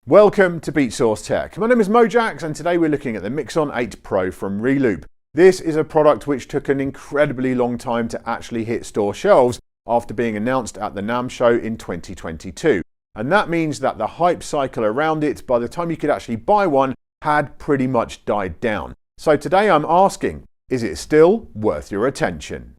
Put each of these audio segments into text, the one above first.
Welcome to Beat Source Tech. My name is Mojax and today we're looking at the Mixon 8 Pro from Reloop. This is a product which took an incredibly long time to actually hit store shelves after being announced at the NAMM show in 2022. And that means that the hype cycle around it, by the time you could actually buy one, had pretty much died down. So today I'm asking, is it still worth your attention?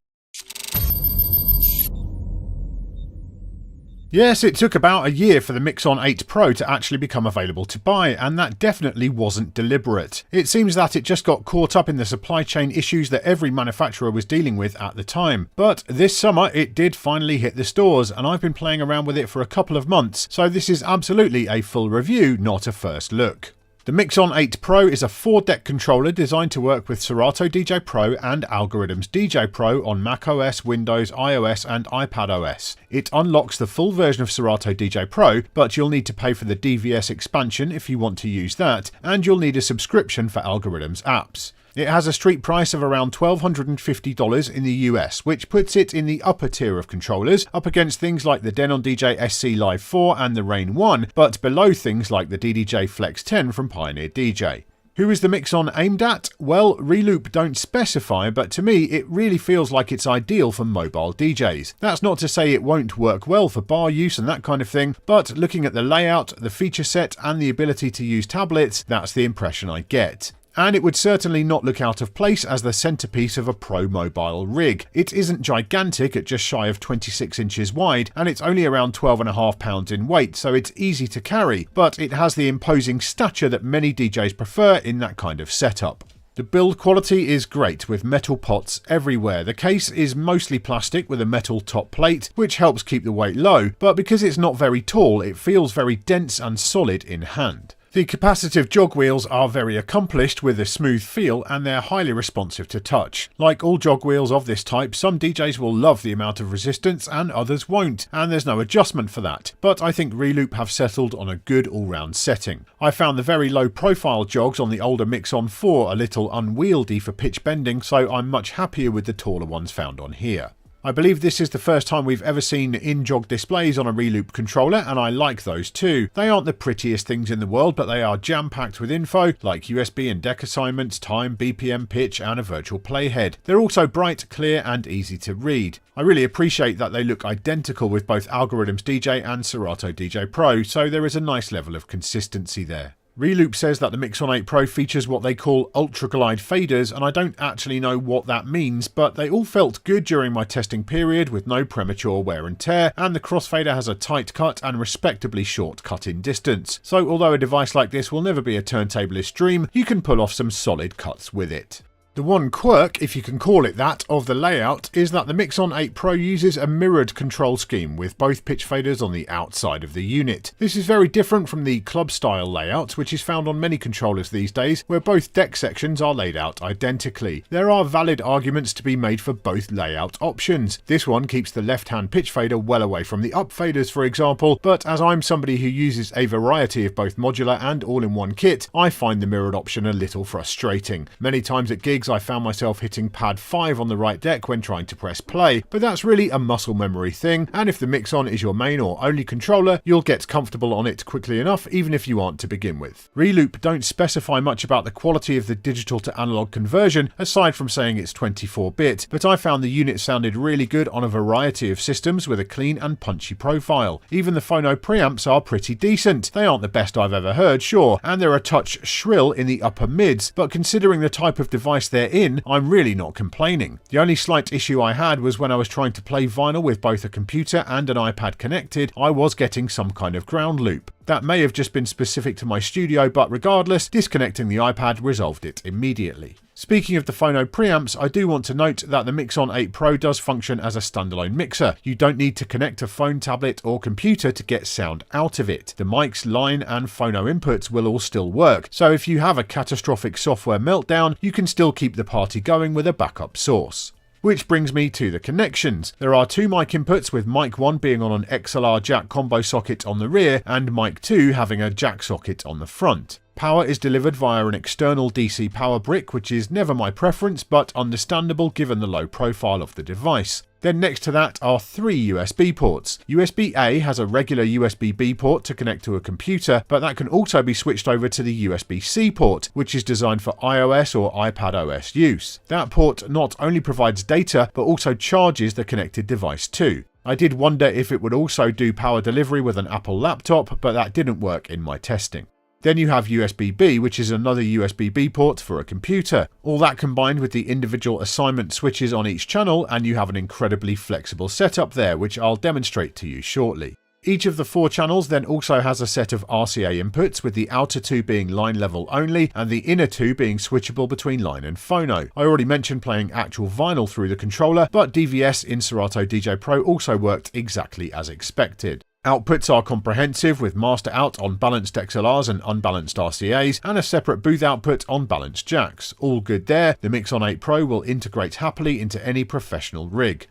Yes, it took about a year for the Mixon 8 Pro to actually become available to buy, and that definitely wasn't deliberate. It seems that it just got caught up in the supply chain issues that every manufacturer was dealing with at the time. But this summer it did finally hit the stores, and I've been playing around with it for a couple of months, so this is absolutely a full review, not a first look. The Mixon 8 Pro is a 4-deck controller designed to work with Serato DJ Pro and Algorithms DJ Pro on macOS, Windows, iOS and iPadOS. It unlocks the full version of Serato DJ Pro, but you'll need to pay for the DVS expansion if you want to use that, and you'll need a subscription for Algorithms apps. It has a street price of around $1,250 in the US, which puts it in the upper tier of controllers, up against things like the Denon DJ SC Live 4 and the Rain 1, but below things like the DDJ Flex 10 from Pioneer DJ. Who is the Mixon aimed at? Well, Reloop don't specify, but to me it really feels like it's ideal for mobile DJs. That's not to say it won't work well for bar use and that kind of thing, but looking at the layout, the feature set and the ability to use tablets, that's the impression I get. And it would certainly not look out of place as the centerpiece of a pro mobile rig. It isn't gigantic at just shy of 26 inches wide, and it's only around 12.5 pounds in weight, so it's easy to carry, but it has the imposing stature that many DJs prefer in that kind of setup. The build quality is great, with metal pots everywhere. The case is mostly plastic with a metal top plate, which helps keep the weight low, but because it's not very tall, it feels very dense and solid in hand. The capacitive jog wheels are very accomplished with a smooth feel, and they're highly responsive to touch. Like all jog wheels of this type, some DJs will love the amount of resistance and others won't, and there's no adjustment for that, but I think Reloop have settled on a good all-round setting. I found the very low profile jogs on the older Mixon 4 a little unwieldy for pitch bending, so I'm much happier with the taller ones found on here. I believe this is the first time we've ever seen in-jog displays on a Reloop controller, and I like those too. They aren't the prettiest things in the world, but they are jam-packed with info, like USB and deck assignments, time, BPM, pitch, and a virtual playhead. They're also bright, clear, and easy to read. I really appreciate that they look identical with both Algorithms DJ and Serato DJ Pro, so there is a nice level of consistency there. Reloop says that the Mixon 8 Pro features what they call ultra-glide faders, and I don't actually know what that means, but they all felt good during my testing period with no premature wear and tear, and the crossfader has a tight cut and respectably short cut-in distance. So although a device like this will never be a turntablist dream, you can pull off some solid cuts with it. The one quirk, if you can call it that, of the layout is that the Mixon 8 Pro uses a mirrored control scheme with both pitch faders on the outside of the unit. This is very different from the club-style layout, which is found on many controllers these days, where both deck sections are laid out identically. There are valid arguments to be made for both layout options. This one keeps the left-hand pitch fader well away from the up faders, for example, but as I'm somebody who uses a variety of both modular and all-in-one kit, I find the mirrored option a little frustrating. Many times at gigs I found myself hitting pad 5 on the right deck when trying to press play, but that's really a muscle memory thing, and if the Mixon is your main or only controller, you'll get comfortable on it quickly enough even if you aren't to begin with. Reloop don't specify much about the quality of the digital to analog conversion aside from saying it's 24-bit, but I found the unit sounded really good on a variety of systems with a clean and punchy profile. Even the phono preamps are pretty decent. They aren't the best I've ever heard, sure, and they're a touch shrill in the upper mids, but considering the type of device they're in, I'm really not complaining. The only slight issue I had was when I was trying to play vinyl with both a computer and an iPad connected, I was getting some kind of ground loop. That may have just been specific to my studio, but regardless, disconnecting the iPad resolved it immediately. Speaking of the phono preamps, I do want to note that the Mixon 8 Pro does function as a standalone mixer. You don't need to connect a phone, tablet or computer to get sound out of it. The mics, line and phono inputs will all still work, so if you have a catastrophic software meltdown, you can still keep the party going with a backup source. Which brings me to the connections. There are two mic inputs, with mic 1 being on an XLR jack combo socket on the rear and mic 2 having a jack socket on the front. Power is delivered via an external DC power brick, which is never my preference, but understandable given the low profile of the device. Then next to that are 3 USB ports. USB-A has a regular USB-B port to connect to a computer, but that can also be switched over to the USB-C port, which is designed for iOS or iPadOS use. That port not only provides data, but also charges the connected device too. I did wonder if it would also do power delivery with an Apple laptop, but that didn't work in my testing. Then you have USB-B, which is another USB-B port for a computer. All that combined with the individual assignment switches on each channel, and you have an incredibly flexible setup there, which I'll demonstrate to you shortly. Each of the 4 channels then also has a set of RCA inputs, with the outer 2 being line level only and the inner 2 being switchable between line and phono. I already mentioned playing actual vinyl through the controller, but DVS in Serato DJ Pro also worked exactly as expected. Outputs are comprehensive, with master out on balanced XLRs and unbalanced RCAs, and a separate booth output on balanced jacks. All good there. The Mixon 8 Pro will integrate happily into any professional rig.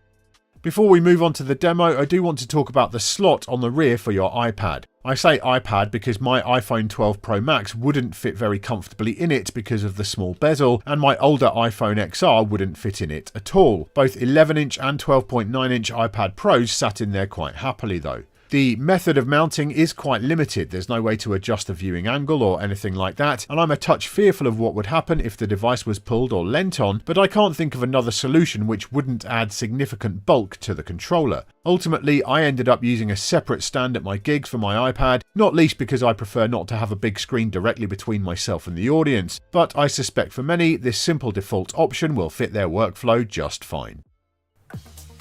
Before we move on to the demo, I do want to talk about the slot on the rear for your iPad. I say iPad because my iPhone 12 Pro Max wouldn't fit very comfortably in it because of the small bezel, and my older iPhone XR wouldn't fit in it at all. Both 11-inch and 12.9-inch iPad Pros sat in there quite happily though. The method of mounting is quite limited. There's no way to adjust the viewing angle or anything like that, and I'm a touch fearful of what would happen if the device was pulled or leant on, but I can't think of another solution which wouldn't add significant bulk to the controller. Ultimately, I ended up using a separate stand at my gigs for my iPad, not least because I prefer not to have a big screen directly between myself and the audience, but I suspect for many, this simple default option will fit their workflow just fine.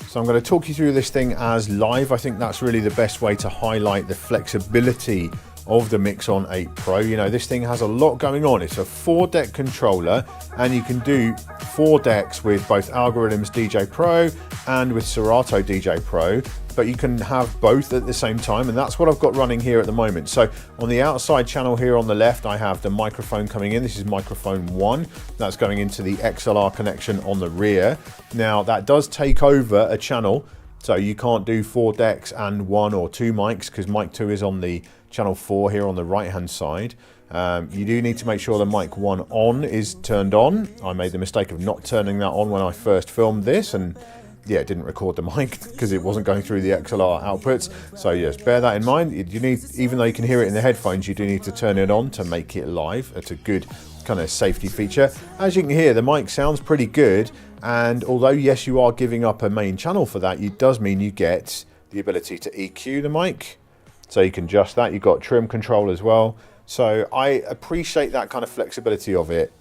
So I'm going to talk you through this thing as live. I think that's really the best way to highlight the flexibility of the Mixon 8 Pro. You know, this thing has a lot going on. It's a 4-deck controller, and you can do 4 decks with both Algorithms DJ Pro and with Serato DJ Pro, but you can have both at the same time, and that's what I've got running here at the moment. So on the outside channel here on the left, I have the microphone coming in. This is microphone 1. That's going into the XLR connection on the rear. Now that does take over a channel, so you can't do 4 decks and 1 or 2 mics, because mic 2 is on the channel 4 here on the right hand side. You do need to make sure the mic 1 on is turned on. I made the mistake of not turning that on when I first filmed this, and yeah, it didn't record the mic because it wasn't going through the XLR outputs. So yes, bear that in mind. You need, even though you can hear it in the headphones, you do need to turn it on to make it live. It's a good kind of safety feature. As you can hear, the mic sounds pretty good, and although yes, you are giving up a main channel for that, it does mean you get the ability to EQ the mic, so you can adjust that. You've got trim control as well. So I appreciate that kind of flexibility of it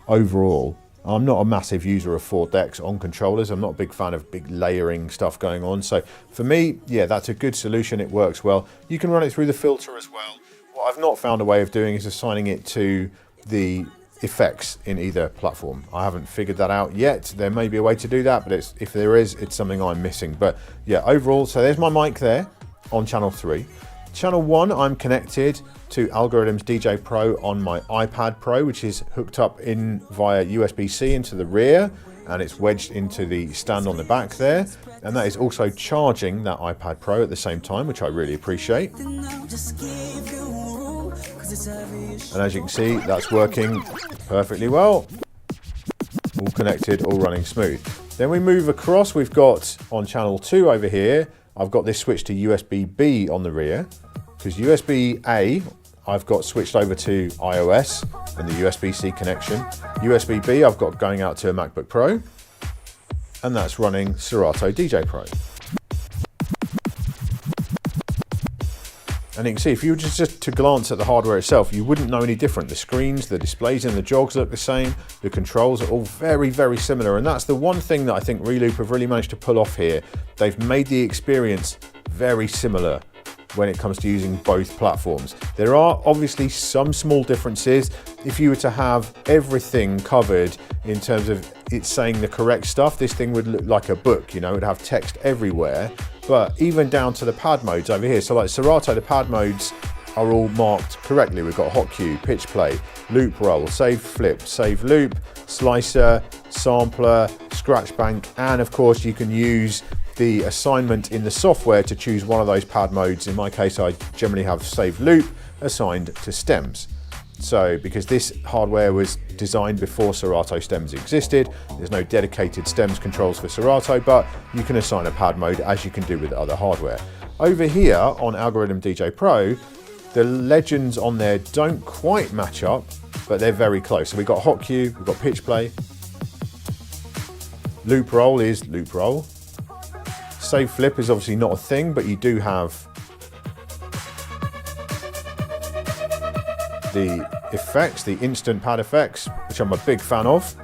overall. I'm not a massive user of 4 decks on controllers. I'm not a big fan of big layering stuff going on. So for me, yeah, that's a good solution. It works well. You can run it through the filter as well. What I've not found a way of doing is assigning it to the effects in either platform. I haven't figured that out yet. There may be a way to do that, but if there is, it's something I'm missing. But yeah, overall, so there's my mic there on channel 3. Channel 1, I'm connected to Algorithms DJ Pro on my iPad Pro, which is hooked up in via USB-C into the rear, and it's wedged into the stand on the back there, and that is also charging that iPad Pro at the same time, which I really appreciate. And as you can see, that's working perfectly well. All connected, all running smooth. Then we move across, we've got on channel 2 over here, I've got this switch to USB-B on the rear, because USB-A I've got switched over to iOS and the USB-C connection. USB-B I've got going out to a MacBook Pro, and that's running Serato DJ Pro. And you can see, if you were just to glance at the hardware itself, you wouldn't know any different. The screens, the displays and the jogs look the same. The controls are all very, very similar. And that's the one thing that I think Reloop have really managed to pull off here. They've made the experience very similar when it comes to using both platforms. There are obviously some small differences. If you were to have everything covered in terms of it saying the correct stuff, this thing would look like a book, you know, it would have text everywhere. But even down to the pad modes over here, so like Serato, the pad modes are all marked correctly. We've got hot cue, pitch play, loop roll, save flip, save loop, slicer, sampler, scratch bank, and of course you can use the assignment in the software to choose one of those pad modes. In my case, I generally have save loop assigned to stems. So because this hardware was designed before Serato stems existed, there's no dedicated stems controls for Serato, but you can assign a pad mode as you can do with other hardware. Over here on Algorithm DJ Pro, the legends on there don't quite match up, but they're very close. So we've got hot cue, we've got pitch play. Loop roll is loop roll. Save flip is obviously not a thing, but you do have the effects, the instant pad effects, which I'm a big fan of.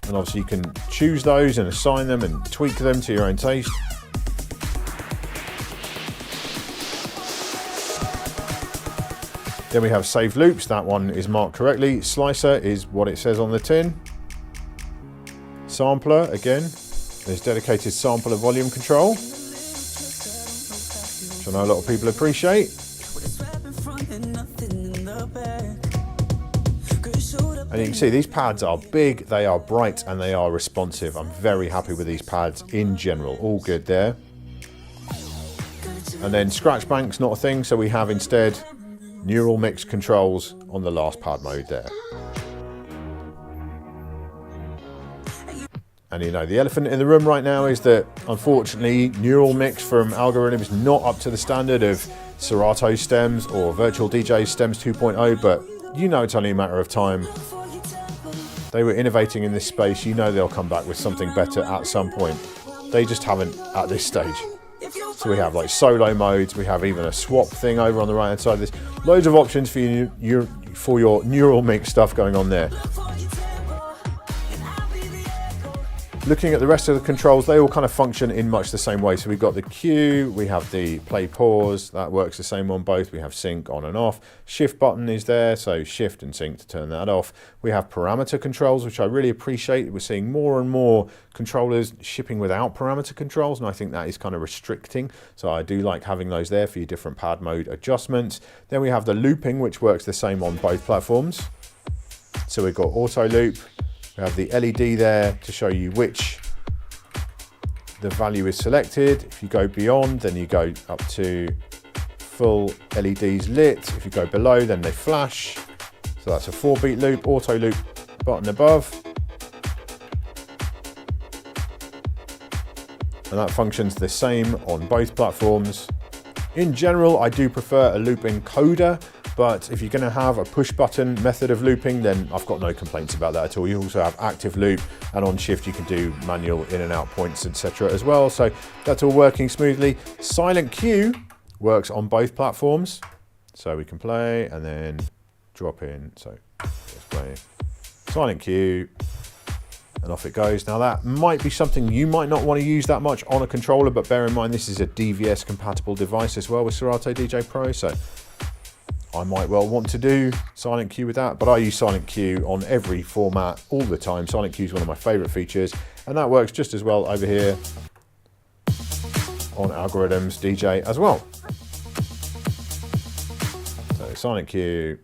And obviously you can choose those and assign them and tweak them to your own taste. Then we have saved loops, that one is marked correctly. Slicer is what it says on the tin. Sampler, again, there's dedicated sampler volume control, which I know a lot of people appreciate. And you can see these pads are big, they are bright, and they are responsive. I'm very happy with these pads in general, all good there. And then scratch bank's not a thing, so we have instead neural mix controls on the last pad mode there. And you know, the elephant in the room right now is that unfortunately neural mix from Algorithm is not up to the standard of Serato stems or Virtual DJ stems 2.0, but you know it's only a matter of time. They were innovating in this space, you know they'll come back with something better at some point. They just haven't at this stage. So we have like solo modes, we have even a swap thing over on the right hand side of this. Loads of options for your neural mix stuff going on there. Looking at the rest of the controls, they all kind of function in much the same way. So we've got the cue, we have the play pause, that works the same on both. We have sync on and off. Shift button is there, so shift and sync to turn that off. We have parameter controls, which I really appreciate. We're seeing more and more controllers shipping without parameter controls, and I think that is kind of restricting. So I do like having those there for your different pad mode adjustments. Then we have the looping, which works the same on both platforms. So we've got auto loop. We have the LED there to show you which the value is selected. If you go beyond, then you go up to full LEDs lit. If you go below, then they flash. So that's a 4-beat loop, auto loop button above. And that functions the same on both platforms. In general, I do prefer a loop encoder, but if you're going to have a push button method of looping, then I've got no complaints about that at all. You also have active loop, and on shift you can do manual in and out points, etc. as well. So that's all working smoothly. Silent cue works on both platforms. So we can play and then drop in. So let's play silent cue and off it goes. Now that might be something you might not want to use that much on a controller, but bear in mind this is a DVS compatible device as well with Serato DJ Pro. So I might well want to do silent cue with that, but I use silent cue on every format all the time. Silent cue is one of my favorite features, and that works just as well over here on Algorithms DJ as well. So silent cue.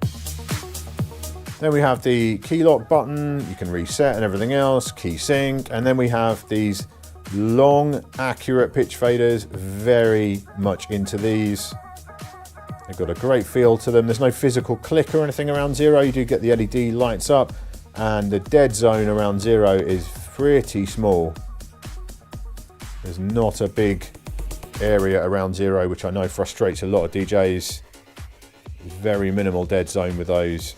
Then we have the key lock button, you can reset and everything else, key sync, and then we have these long, accurate pitch faders, very much into these. They've got a great feel to them. There's no physical click or anything around 0. You do get the LED lights up, and the dead zone around 0 is pretty small. There's not a big area around 0, which I know frustrates a lot of DJs. Very minimal dead zone with those.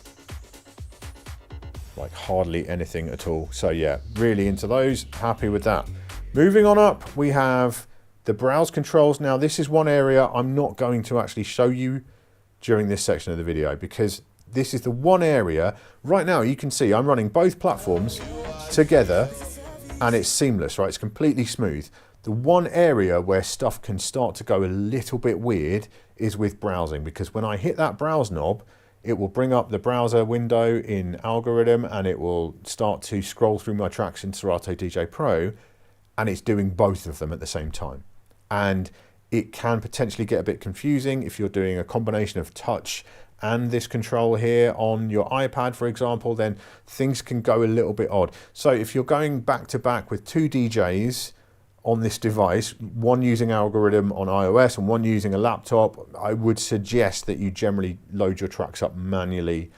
Like hardly anything at all. So yeah, really into those. Happy with that. Moving on up, we have the browse controls. Now this is one area I'm not going to actually show you during this section of the video, because this is the one area, right now you can see I'm running both platforms together and it's seamless, right? It's completely smooth. The one area where stuff can start to go a little bit weird is with browsing, because when I hit that browse knob, it will bring up the browser window in Algorithm and it will start to scroll through my tracks in Serato DJ Pro, and it's doing both of them at the same time. And it can potentially get a bit confusing if you're doing a combination of touch and this control here on your iPad, for example, then things can go a little bit odd. So if you're going back to back with two DJs on this device, one using Algorithm on iOS and one using a laptop, I would suggest that you generally load your tracks up manually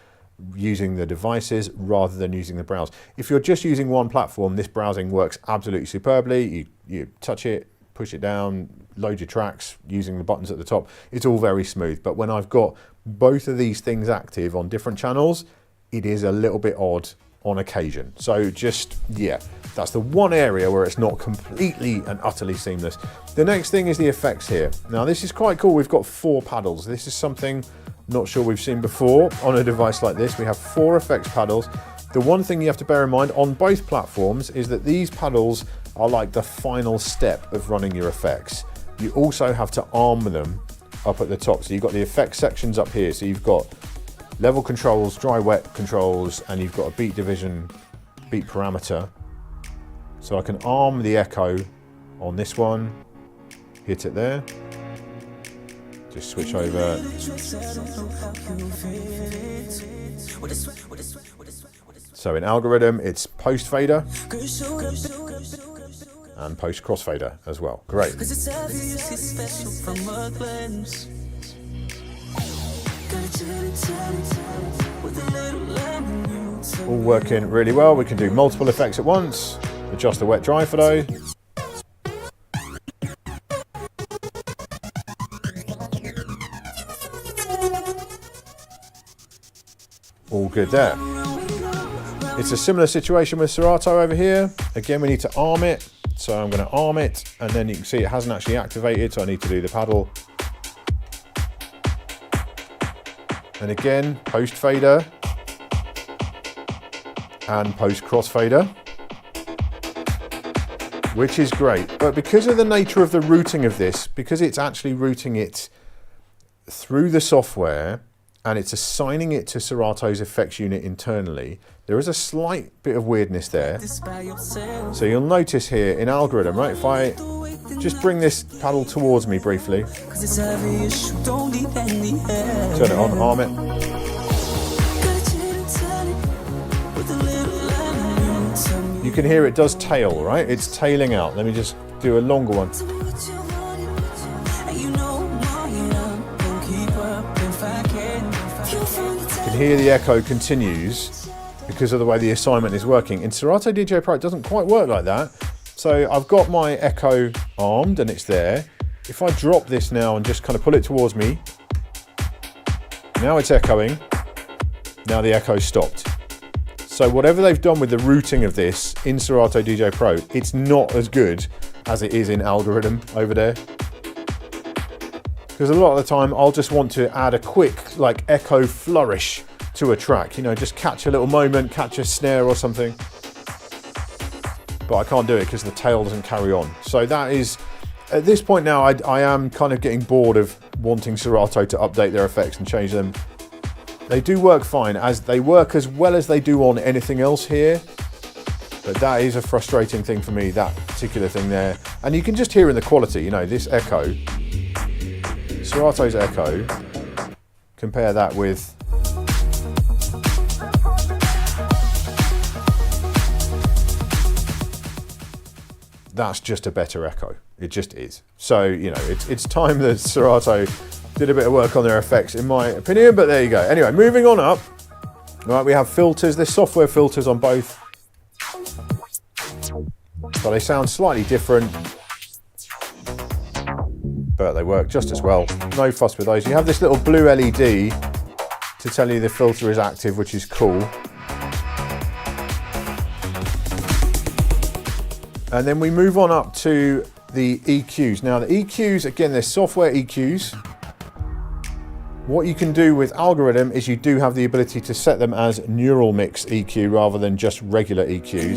using the devices rather than using the browse. If you're just using one platform, this browsing works absolutely superbly. You touch it, push it down, load your tracks using the buttons at the top. It's all very smooth. But when I've got both of these things active on different channels, it is a little bit odd on occasion. So just, yeah, that's the one area where it's not completely and utterly seamless. The next thing is the effects here. Now this is quite cool. We've got 4 paddles. This is something not sure we've seen before on a device like this. We have 4 effects paddles. The one thing you have to bear in mind on both platforms is that these paddles are like the final step of running your effects. You also have to arm them up at the top. So you've got the effects sections up here. So you've got level controls, dry wet controls, and you've got a beat division, beat parameter. So I can arm the echo on this one, hit it there, just switch over. So in Algorithm, it's post fader and post crossfader as well. Great. All working really well. We can do multiple effects at once. Adjust the wet dry photo. All good there. It's a similar situation with Serato over here. Again, we need to arm it. So I'm going to arm it, and then you can see it hasn't actually activated, so I need to do the paddle. And again, post fader and post crossfader, which is great. But because of the nature of the routing of this, because it's actually routing it through the software and it's assigning it to Serato's effects unit internally, there is a slight bit of weirdness there. So you'll notice here in Algorithm, right, if I just bring this paddle towards me briefly, turn it on, arm it. You can hear it does tail, right? It's tailing out. Let me just do a longer one. You can hear the echo continues because of the way the assignment is working. In Serato DJ Pro, it doesn't quite work like that. So I've got my echo armed and it's there. If I drop this now and just kind of pull it towards me, now it's echoing. Now the echo's stopped. So whatever they've done with the routing of this in Serato DJ Pro, it's not as good as it is in Algorithm over there. Because a lot of the time I'll just want to add a quick like echo flourish to a track, you know, just catch a little moment, catch a snare or something. But I can't do it because the tail doesn't carry on. So that is, at this point now, I am kind of getting bored of wanting Serato to update their effects and change them. They do work fine, as they work as well as they do on anything else here. But that is a frustrating thing for me, that particular thing there. And you can just hear in the quality, you know, this echo, Serato's echo, compare that with that's just a better echo. It just is. So, you know, it's time that Serato did a bit of work on their effects, in my opinion, but there you go. Anyway, moving on up. Right, we have filters. There's software filters on both. So they sound slightly different, but they work just as well. No fuss with those. You have this little blue LED to tell you the filter is active, which is cool. And then we move on up to the EQs. Now the EQs, again, they're software EQs. What you can do with Algorithm is you do have the ability to set them as neural mix EQ rather than just regular EQs.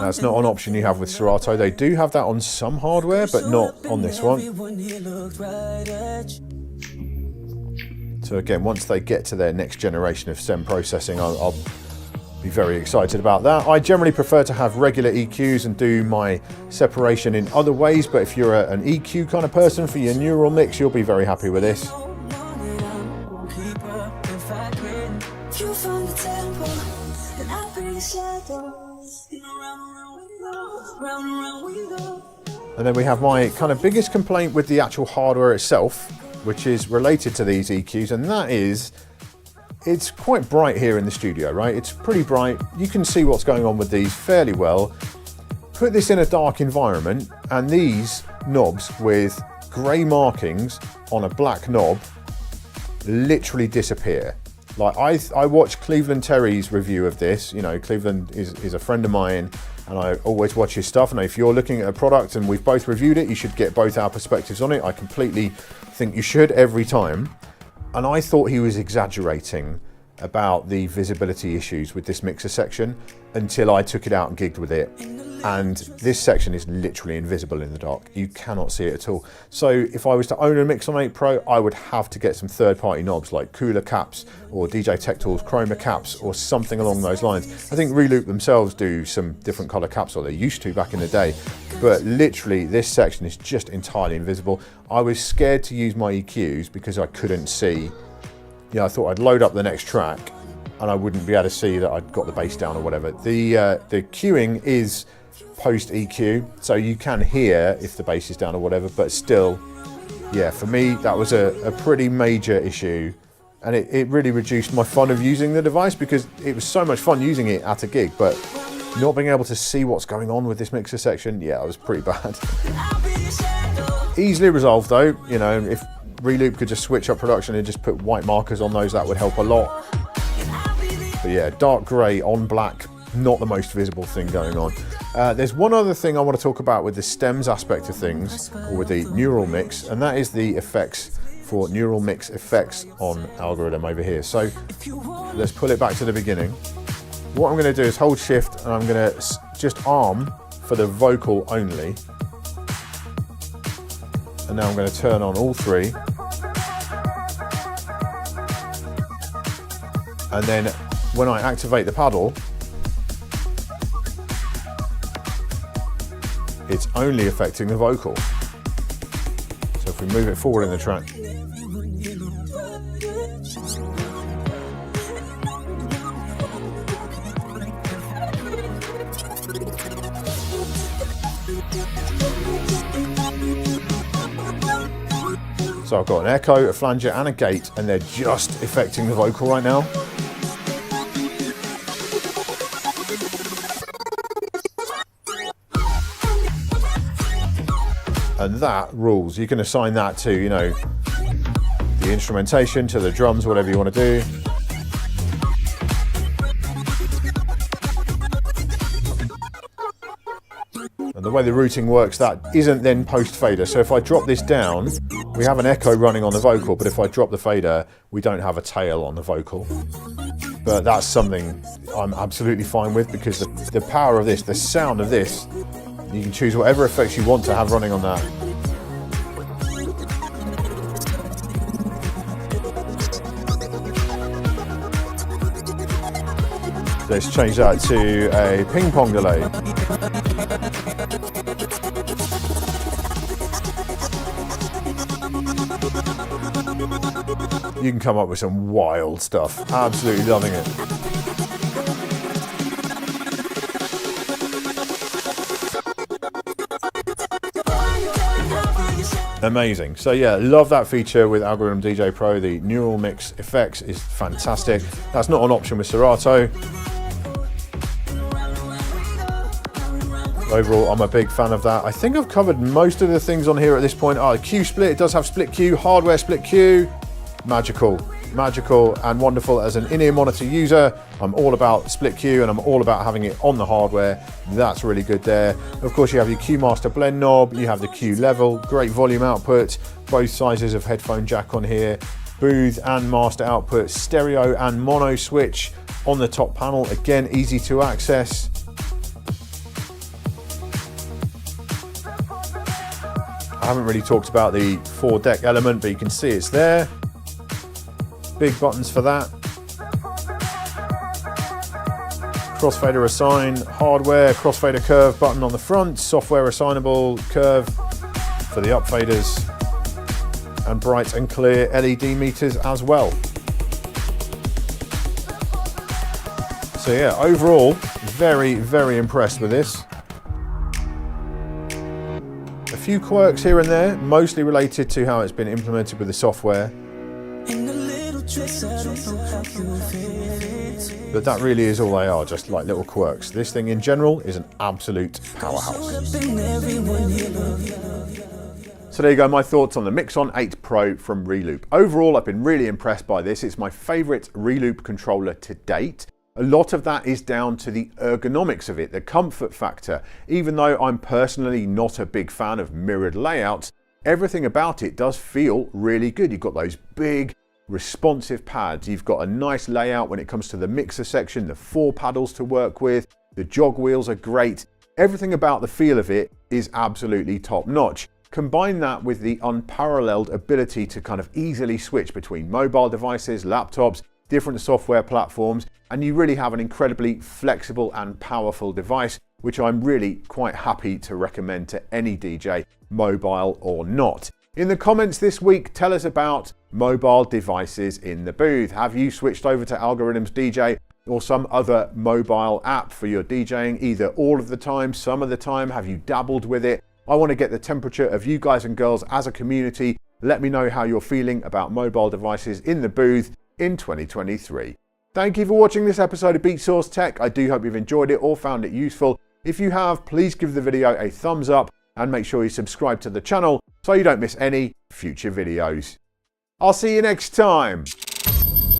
That's not an option you have with Serato. They do have that on some hardware, but not on this one. So again, once they get to their next generation of stem processing, I'll be very excited about that. I generally prefer to have regular EQs and do my separation in other ways, but if you're an EQ kind of person for your neural mix, you'll be very happy with this. And then we have my kind of biggest complaint with the actual hardware itself, which is related to these EQs, and that is it's quite bright here in the studio, right? It's pretty bright. You can see what's going on with these fairly well. Put this in a dark environment, and these knobs with grey markings on a black knob literally disappear. Like I watched Cleveland Terry's review of this. You know, Cleveland is a friend of mine, and I always watch his stuff. And if you're looking at a product and we've both reviewed it, you should get both our perspectives on it. I completely think you should every time. And I thought he was exaggerating about the visibility issues with this mixer section until I took it out and gigged with it. And this section is literally invisible in the dark. You cannot see it at all. So if I was to own a Mixon 8 Pro, I would have to get some third-party knobs like Cooler caps or DJ Tech Tools Chroma caps or something along those lines. I think Reloop themselves do some different color caps, or they used to back in the day. But literally this section is just entirely invisible. I was scared to use my EQs because I couldn't see. You know, I thought I'd load up the next track and I wouldn't be able to see that I'd got the bass down or whatever. The queuing is post EQ, so you can hear if the bass is down or whatever, but still, yeah, for me that was a pretty major issue, and it really reduced my fun of using the device, because it was so much fun using it at a gig, but not being able to see what's going on with this mixer section, yeah, it was pretty bad. Easily resolved though, you know, if Reloop could just switch up production and just put white markers on those, that would help a lot. But yeah, dark grey on black, not the most visible thing going on. There's one other thing I want to talk about with the stems aspect of things, or with the neural mix, and that is the effects for neural mix effects on Algorithm over here. So let's pull it back to the beginning. What I'm going to do is hold shift, and I'm going to just arm for the vocal only. And now I'm going to turn on all three. And then when I activate the paddle, it's only affecting the vocal. So if we move it forward in the track, so I've got an echo, a flanger and a gate, and they're just affecting the vocal right now. And that rules. You can assign that to, you know, the instrumentation, to the drums, whatever you want to do. And the way the routing works, that isn't then post fader. So if I drop this down, we have an echo running on the vocal, but if I drop the fader, we don't have a tail on the vocal. But that's something I'm absolutely fine with, because the power of this, the sound of this, you can choose whatever effects you want to have running on that. Let's change that to a ping pong delay. You can come up with some wild stuff. Absolutely loving it. Amazing. So yeah, love that feature with Algorithm DJ Pro. The neural mix effects is fantastic. That's not an option with Serato. Overall, I'm a big fan of that. I think I've covered most of the things on here at this point. The Q split, it does have split Q, hardware split Q. Magical and wonderful. As an in-ear monitor user, I'm all about split Q, and I'm all about having it on the hardware. That's really good there. Of course, you have your Q master blend knob, you have the Q level, great volume output, both sizes of headphone jack on here, booth and master output, stereo and mono switch on the top panel, again easy to access. I haven't really talked about the 4-deck element, but you can see it's there. Big buttons for that. Crossfader assign, hardware, crossfader curve button on the front, software assignable curve for the up faders, and bright and clear LED meters as well. So yeah, overall, very, very impressed with this. A few quirks here and there, mostly related to how it's been implemented with the software. But that really is all they are, just like little quirks. This thing in general is an absolute powerhouse. So there you go, my thoughts on the Mixon 8 Pro from Reloop. Overall, I've been really impressed by this. It's my favorite Reloop controller to date. A lot of that is down to the ergonomics of it, the comfort factor. Even though I'm personally not a big fan of mirrored layouts, everything about it does feel really good. You've got those big, responsive pads. You've got a nice layout when it comes to the mixer section, the 4 paddles to work with, the jog wheels are great. Everything about the feel of it is absolutely top notch. Combine that with the unparalleled ability to kind of easily switch between mobile devices, laptops, different software platforms, and you really have an incredibly flexible and powerful device, which I'm really quite happy to recommend to any DJ, mobile or not. In the comments this week, tell us about mobile devices in the booth. Have you switched over to Algorithms DJ or some other mobile app for your DJing, either all of the time, some of the time? Have you dabbled with it? I want to get the temperature of you guys and girls as a community. Let me know how you're feeling about mobile devices in the booth in 2023. Thank you for watching this episode of Beat Source Tech. I do hope you've enjoyed it or found it useful. If you have, please give the video a thumbs up and make sure you subscribe to the channel so you don't miss any future videos. I'll see you next time.